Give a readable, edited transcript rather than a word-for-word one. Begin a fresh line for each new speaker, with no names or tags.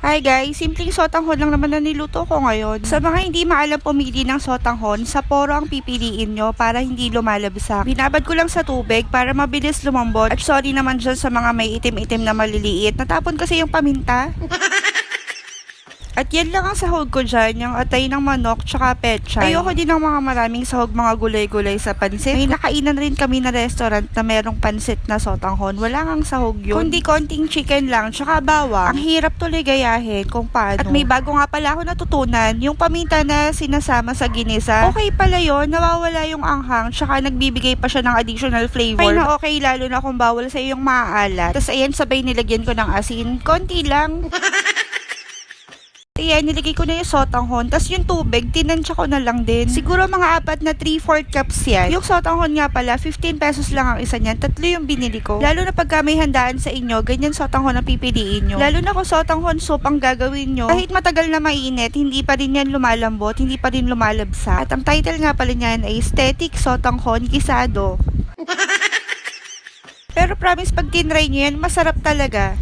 Hi guys, simpleng sotanghon lang naman na niluto ko ngayon. Sa mga hindi maalam pumili ng sotanghon, Sapporo ang pipiliin nyo para hindi lumalabsak. Binabad ko lang sa tubig para mabilis lumambot. At sorry naman dyan sa mga may itim-itim na maliliit. Natapon kasi yung paminta. At yan lang ang sahog ko dyan, yung atay ng manok tsaka pechay. Ayoko din ng mga maraming sahog, mga gulay-gulay sa pansit. May nakainan rin kami na restaurant na merong pansit na sotanghon. Wala ngang sahog yun. Kundi konting chicken lang tsaka bawang. Ang hirap tuloy gayahin kung paano. At may bago nga pala ako natutunan, yung paminta na sinasama sa ginisa. Okay pala yun, nawawala yung anghang tsaka nagbibigay pa siya ng additional flavor. Ay na okay, lalo na kung bawal sa yung maaalat. Tapos ayan, sabay nilagyan ko ng asin. Konti lang. Ayan, nilagay ko na yung sotanghon. Tapos yung tubig, tinansya ko na lang din. Siguro mga 4 na 3/4 cups yan. Yung sotanghon nga pala, 15 pesos lang ang isa niyan. 3 yung binili ko. Lalo na pagka may handaan sa inyo, ganyan sotanghon ang pipiliin nyo. Lalo na kung sotanghon soup ang gagawin nyo. Kahit matagal na mainit, hindi pa rin yan lumalambot, hindi pa rin lumalabsa. At ang title nga pala niyan ay Aesthetic Sotanghon Gisado. Pero promise, pag tinry nyo yan, masarap talaga.